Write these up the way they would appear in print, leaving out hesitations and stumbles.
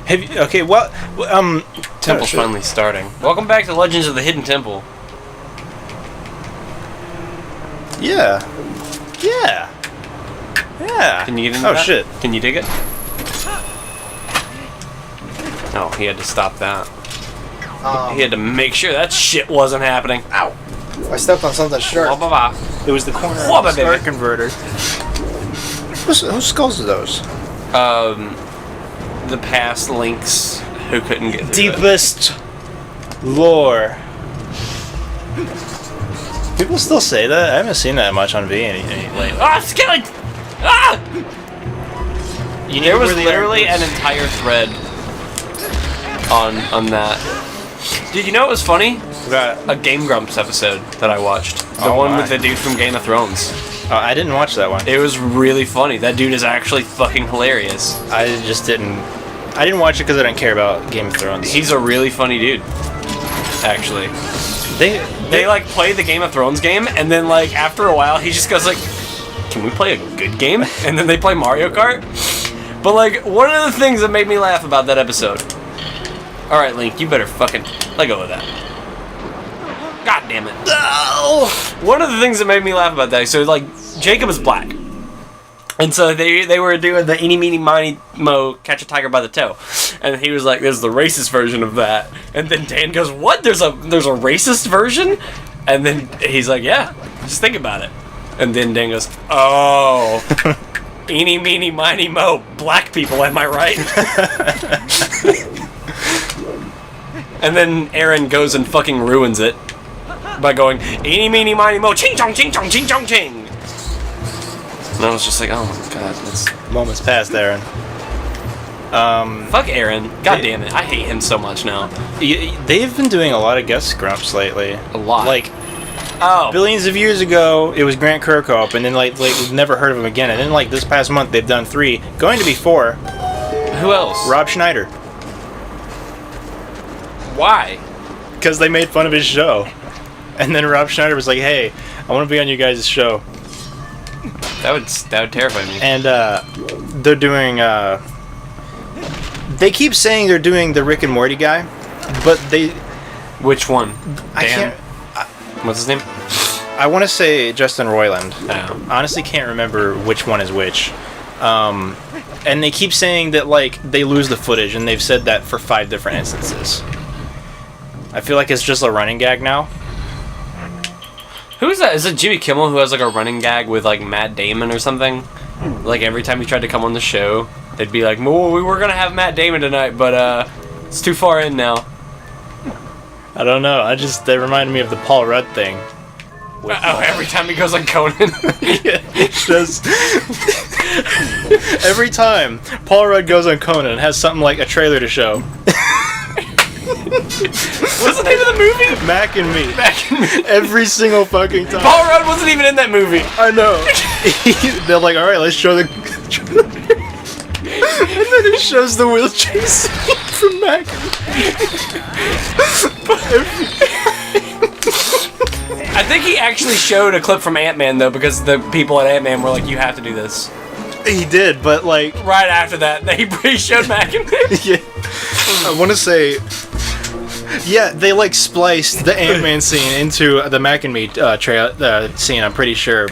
Have you, okay, well, Temple's finally starting. Welcome back to Legends of the Hidden Temple. Yeah. Yeah. Yeah. Can you get into Oh, that? shit. Can you dig it? Oh, he had to stop that. He had to make sure that shit wasn't happening. Ow. I stepped on something sharp. Wah-ba-ba. It was the corner Wah-ba, of the star baby. converter. Whose skulls are those? The past Links who couldn't get through Deepest lore. People still say that? I haven't seen that much on V anything lately. Ah, skeleton! Ah! There was literally an entire thread on that. Dude, you know what was funny? A Game Grumps episode that I watched. The one with the dude from Game of Thrones. Oh, I didn't watch that one. It was really funny. That dude is actually fucking hilarious. I just didn't... I didn't watch it because I didn't care about Game of Thrones. He's a really funny dude. Actually. They like play the Game of Thrones game, and then like after a while he just goes like, can we play a good game? And then they play Mario Kart. But like, one of the things that made me laugh about that episode. Alright, Link, you better fucking let go of that. God damn it. No! One of the things that made me laugh about that, so like, Jacob is black. And so they were doing the eeny, meeny, miny, mo, catch a tiger by the toe. And he was like, there's the racist version of that. And then Dan goes, what? There's a racist version? And then he's like, yeah, just think about it. And then Dan goes, oh, eeny, meeny, miny, mo, black people, am I right? And then Aaron goes and fucking ruins it by going, eeny, meeny, miny, mo, ching, chong, ching, chong, ching, chong, ching. And I was just like, oh my god, that's... Moments past, Aaron. Fuck Aaron. God damn it. I hate him so much now. They've been doing a lot of guest grumps lately. A lot. Like, oh. billions of years ago, it was Grant Kirkhope, and then like we've never heard of him again. And then like this past month, they've done 3. Going to be 4. Who else? Rob Schneider. Why? Because they made fun of his show. And then Rob Schneider was like, hey, I want to be on you guys' show. That would terrify me. And they're doing... they keep saying they're doing the Rick and Morty guy, but they... Which one? I Dan? can't... What's his name? I want to say Justin Roiland. Oh. Honestly can't remember which one is which. And they keep saying that, like, they lose the footage, and they've said that for 5 different instances. I feel like it's just a running gag now. Who is that? Is it Jimmy Kimmel who has like a running gag with like Matt Damon or something? Like every time he tried to come on the show, they'd be like, "Oh, we were gonna have Matt Damon tonight, but it's too far in now." I don't know. They reminded me of the Paul Rudd thing. Oh, every time he goes on Conan. Yeah, just every time Paul Rudd goes on Conan, it has something like a trailer to show. What's the name of the movie? Mac and Me. Mac and Me. Every single fucking time. Paul Rudd wasn't even in that movie. I know. They're like, alright, let's show the... And then it shows the wheelchair scene from Mac and Me. I think he actually showed a clip from Ant-Man, though, because the people at Ant-Man were like, you have to do this. He did, but like... Right after that, they showed Mac and Me. Yeah. I want to say... Yeah, they like spliced the Ant-Man scene into the Mac and Me scene, I'm pretty sure.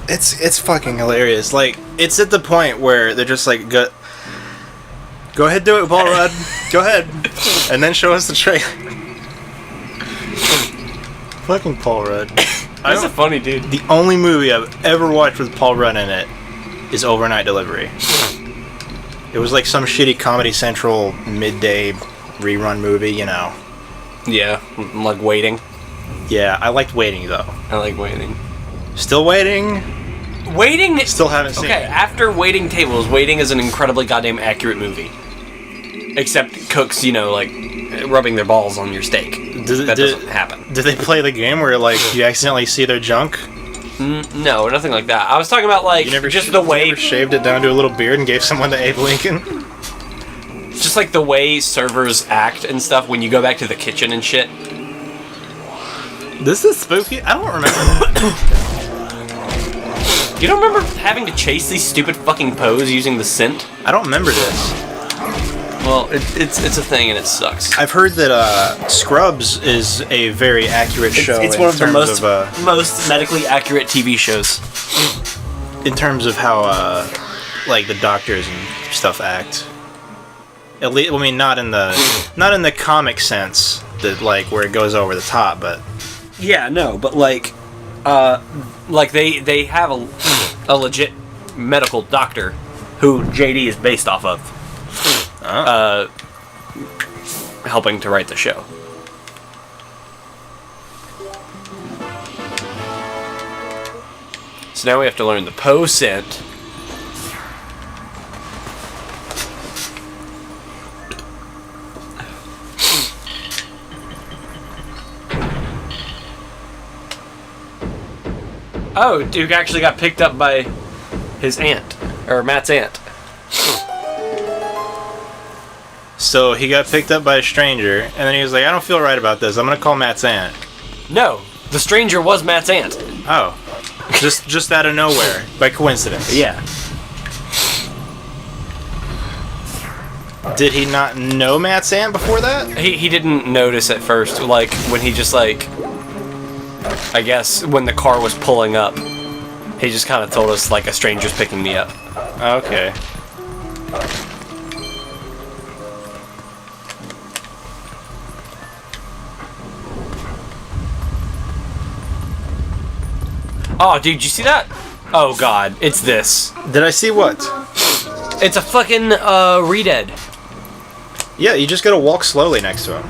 It's fucking hilarious. Like, it's at the point where they're just like, go ahead, do it, Paul Rudd. Go ahead. And then show us the trailer. Fucking Paul Rudd. He's a funny dude. The only movie I've ever watched with Paul Rudd in it is Overnight Delivery. It was like some shitty Comedy Central midday rerun movie, you know. Yeah, like Waiting. Yeah, I liked Waiting, though. I like Waiting. Still waiting. Waiting... Still haven't seen it. Okay, after Waiting Tables, Waiting is an incredibly goddamn accurate movie. Except cooks, you know, like, rubbing their balls on your steak. That doesn't happen. Did they play the game where, like, you accidentally see their junk? No, nothing like that. I was talking about, like, just the way... You never shaved it down to a little beard and gave someone to Abe Lincoln? Just like the way servers act and stuff when you go back to the kitchen and shit. This is spooky? I don't remember that. You don't remember having to chase these stupid fucking poes using the scent? I don't remember this. Well, it's a thing and it sucks. I've heard that Scrubs is a very accurate show. It's one of the most medically accurate TV shows. In terms of how like the doctors and stuff act. At least, I mean, not in the comic sense that like where it goes over the top, but yeah, no, but like they have a legit medical doctor who JD is based off of, helping to write the show. So now we have to learn the Poe scent. Oh, Duke actually got picked up by his aunt, or Matt's aunt. So he got picked up by a stranger, and then he was like, I don't feel right about this. I'm going to call Matt's aunt. No, the stranger was Matt's aunt. Oh. Just out of nowhere, by coincidence. Yeah. Did he not know Matt's aunt before that? He didn't notice at first, like, when he just, like, I guess, when the car was pulling up, he just kind of told us, like, a stranger's picking me up. Okay. Oh, dude, you see that? Oh, God, it's this. Did I see what? It's a fucking, Redead. Yeah, you just gotta walk slowly next to him.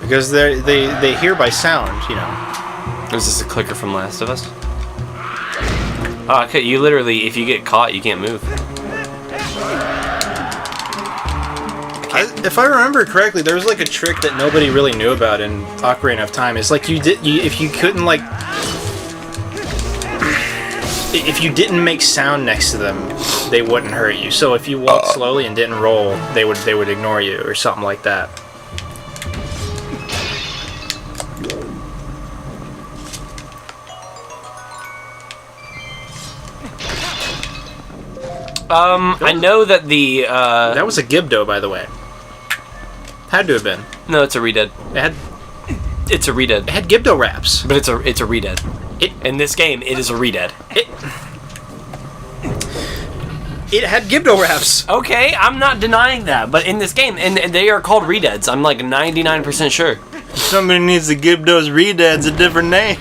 Because they hear by sound, you know. Is this a clicker from Last of Us? Oh, okay, you literally, if you get caught, you can't move. If I remember correctly, there was like a trick that nobody really knew about in Ocarina of Time. It's like if you couldn't like, if you didn't make sound next to them, they wouldn't hurt you. So if you walked slowly and didn't roll, they would ignore you or something like that. I know that the, That was a Gibdo, by the way. Had to have been. No, it's a Redead. It's a Redead. It had Gibdo wraps. But it's a Redead. In this game, it is a Redead. It had Gibdo wraps. Okay, I'm not denying that, but in this game, and they are called Redeads, I'm like 99% sure. If somebody needs to give those Redeads a different name.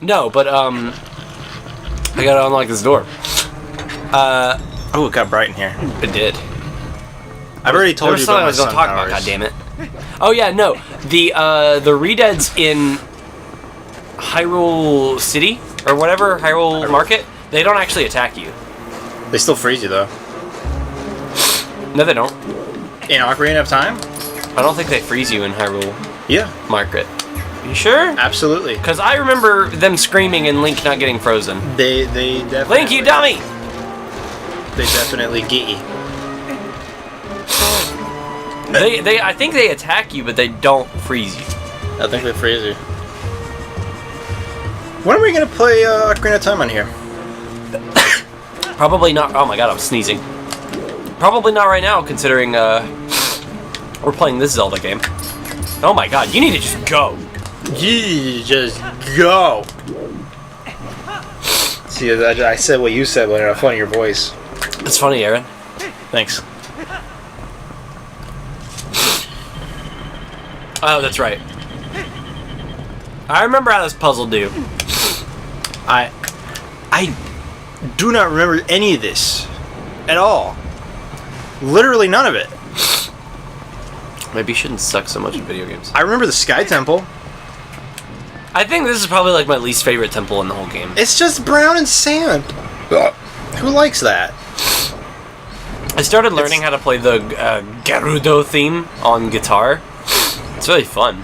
No, but, I gotta unlock this door. Oh, it got bright in here. It did. I've already told you about I was my gonna talk about, goddammit. Oh yeah, no. The Redeads in Hyrule City, or whatever, Hyrule Market, they don't actually attack you. They still freeze you, though. No, they don't. In Ocarina of Time? I don't think they freeze you in Hyrule Market. You sure? Absolutely. Because I remember them screaming and Link not getting frozen. They definitely... Link, you dummy! They definitely get you. I think they attack you, but they don't freeze you. I think they freeze you. When are we gonna play Ocarina of Time on here? Probably not. Oh my god, I'm sneezing. Probably not right now, considering we're playing this Zelda game. Oh my god, you need to just go. You just go. See, I said what you said, but in a funnier voice. It's funny, Aaron. Thanks. Oh, that's right. I remember how this puzzle do. I do not remember any of this at all. Literally none of it. Maybe you shouldn't suck so much at video games. I remember the Sky Temple. I think this is probably like my least favorite temple in the whole game. It's just brown and sand. Who likes that? I started learning how to play the Gerudo theme on guitar. It's really fun.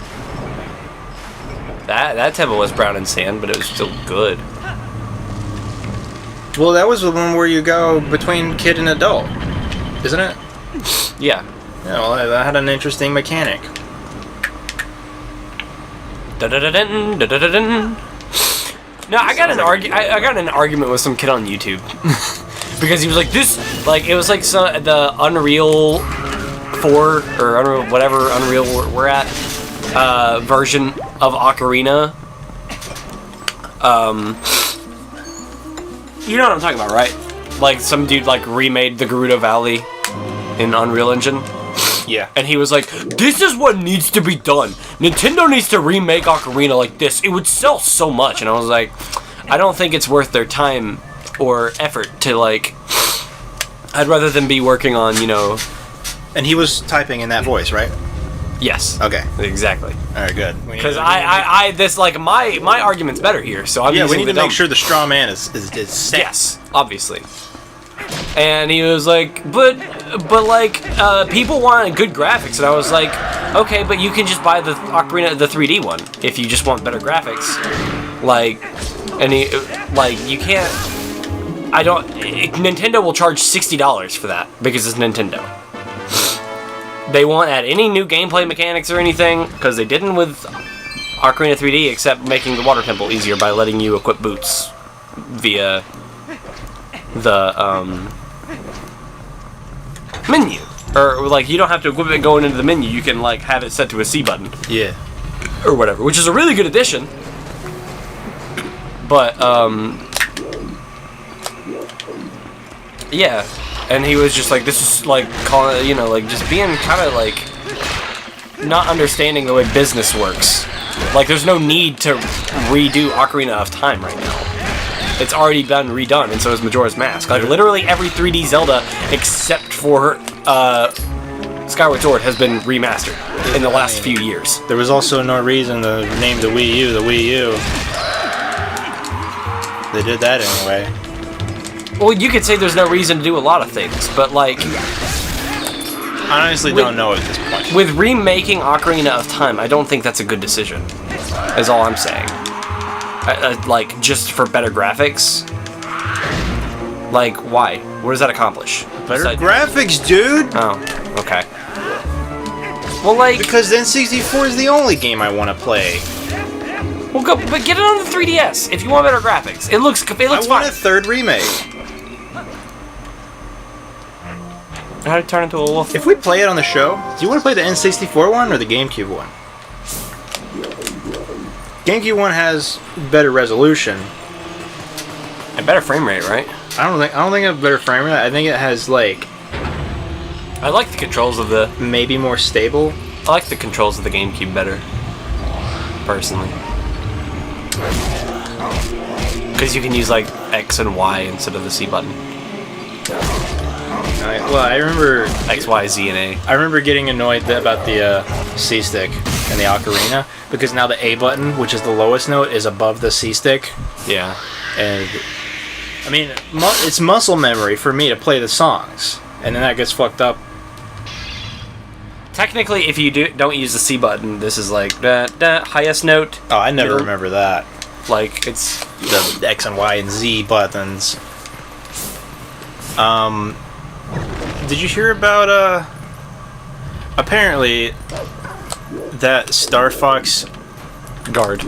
That temple was brown and sand, but it was still good. Well, that was the one where you go between kid and adult, isn't it? Yeah. Yeah, well, that had an interesting mechanic. No, I got an argument with some kid on YouTube because he was like, it was like the Unreal 4 or Unreal, whatever Unreal we're at version of Ocarina. You know what I'm talking about, right? Like some dude like remade the Gerudo Valley in Unreal Engine. Yeah. And he was like, this is what needs to be done. Nintendo needs to remake Ocarina like this. It would sell so much. And I was like, I don't think it's worth their time or effort to, like... I'd rather than be working on, you know... And he was typing in that voice, right? Yes. Okay. Exactly. Alright, good. Because my argument's better here, so I'm we need to make sure the straw man is set. Yes, obviously. And he was like, but like, people want good graphics. And I was like, okay, but you can just buy the Ocarina, the 3D one, if you just want better graphics. Like, and you can't, Nintendo will charge $60 for that, because it's Nintendo. They won't add any new gameplay mechanics or anything, because they didn't with Ocarina 3D, except making the water temple easier by letting you equip boots via the, menu. Or, like, you don't have to equip it going into the menu. You can, like, have it set to a C button. Yeah. Or whatever. Which is a really good addition. But, yeah. And he was just like, this is, like, calling, you know, like, just being kind of, like, not understanding the way business works. Like, there's no need to redo Ocarina of Time right now. It's already been redone, and so is Majora's Mask. Like, literally every 3D Zelda, except for Skyward Sword, has been remastered in the last few years. There was also no reason to name the Wii U the Wii U. They did that anyway. Well, you could say there's no reason to do a lot of things, but, like... I honestly don't know at this point. With remaking Ocarina of Time, I don't think that's a good decision, is all I'm saying. Like, just for better graphics? Like, why? What does that accomplish? Better graphics, dude! Oh, okay. Well, like... Because N64 is the only game I want to play. Well, go, but get it on the 3DS if you want better graphics. It looks fine. I want a third remake. How to turn into a wolf? If we play it on the show, do you want to play the N64 one or the GameCube one? GameCube one has better resolution and better frame rate, right? I don't think it has better frame rate. I think it has, like, I like the controls of the maybe more stable. I like the controls of the GameCube better, personally, because you can use like X and Y instead of the C button. I remember X, Y, Z, and A. I remember getting annoyed about the C stick and the Ocarina, because now the A button, which is the lowest note, is above the C stick. Yeah. And I mean, it's muscle memory for me to play the songs, and then that gets fucked up. Technically, if you don't use the C button, this is like highest note. Oh, I never remember that. Like, it's the X and Y and Z buttons. Did you hear about apparently that Star Fox Guard?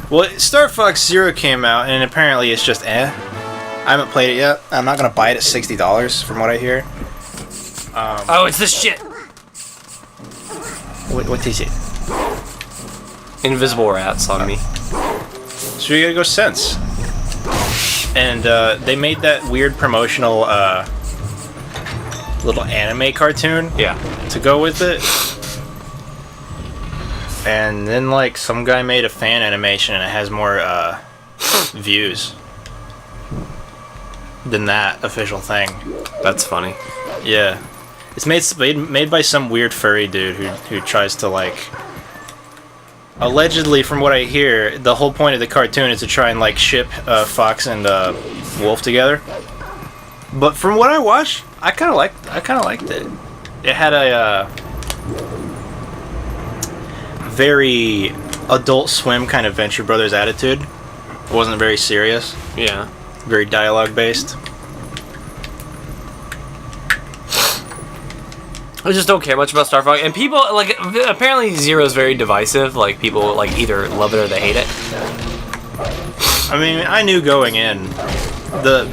Well, Star Fox Zero came out, and apparently it's just I haven't played it yet. I'm not gonna buy it at $60, from what I hear. Oh, it's this shit. What is it? Invisible rats on me. So you gotta go Sense. And they made that weird promotional little anime cartoon. Yeah. To go with it. And then, like, some guy made a fan animation, and it has more views than that official thing. That's funny. Yeah. It's made by some weird furry dude who tries to, like... Allegedly, from what I hear, the whole point of the cartoon is to try and, like, ship Fox and Wolf together. But from what I watched, I kind of liked it. It had a very Adult Swim kind of Venture Brothers attitude. It wasn't very serious. Yeah. Very dialogue based. I just don't care much about Star Fox, and people like apparently Zero is very divisive. Like people like either love it or they hate it. I mean, I knew going in, the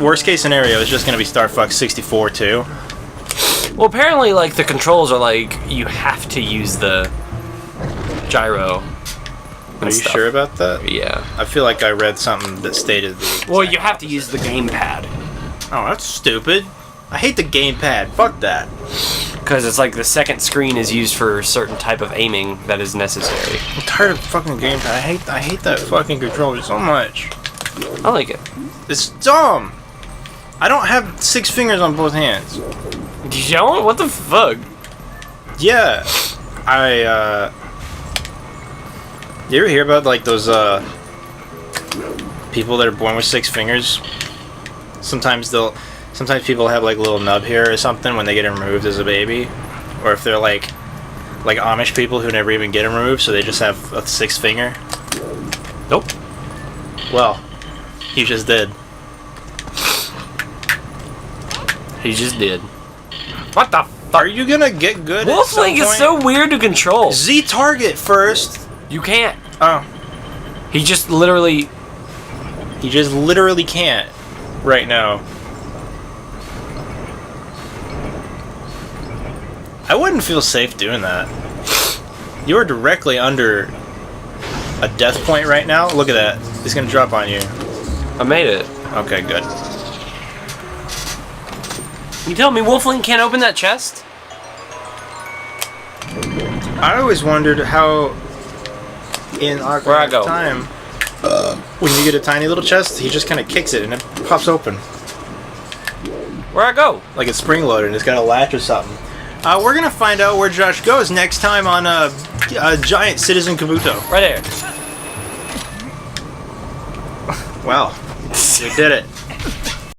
worst case scenario is just going to be Star Fox 64 too. Well, apparently, like the controls are like you have to use the gyro. Are you sure about that? Yeah. I feel like I read something that stated the. Well, you have to use the gamepad. Oh, that's stupid. I hate the gamepad. Fuck that. Because it's like the second screen is used for a certain type of aiming that is necessary. I'm tired of fucking gamepad. I hate that fucking controller so much. I like it. It's dumb. I don't have 6 fingers on both hands. You don't? What the fuck? Yeah. You ever hear about like those people that are born with 6 fingers? Sometimes people have like a little nub hair or something when they get them removed as a baby, or if they're like Amish people who never even get them removed, so they just have a 6th finger. Nope. Well, he just did. He just did. What the fuck? Are you gonna get good? Wolf Link is so weird to control. Z target first. You can't. Oh. He just literally can't right now. I wouldn't feel safe doing that. You are directly under a death point right now. Look at that. He's gonna drop on you. I made it. Okay, good. You tell me Wolf Link can't open that chest? I always wondered how in Ocarina of Time, when you get a tiny little chest, he just kind of kicks it and it pops open. Where I go? Like it's spring loaded and it's got a latch or something. We're gonna find out where Josh goes next time on Giant Citizen Kabuto. Right there. Wow, we did it.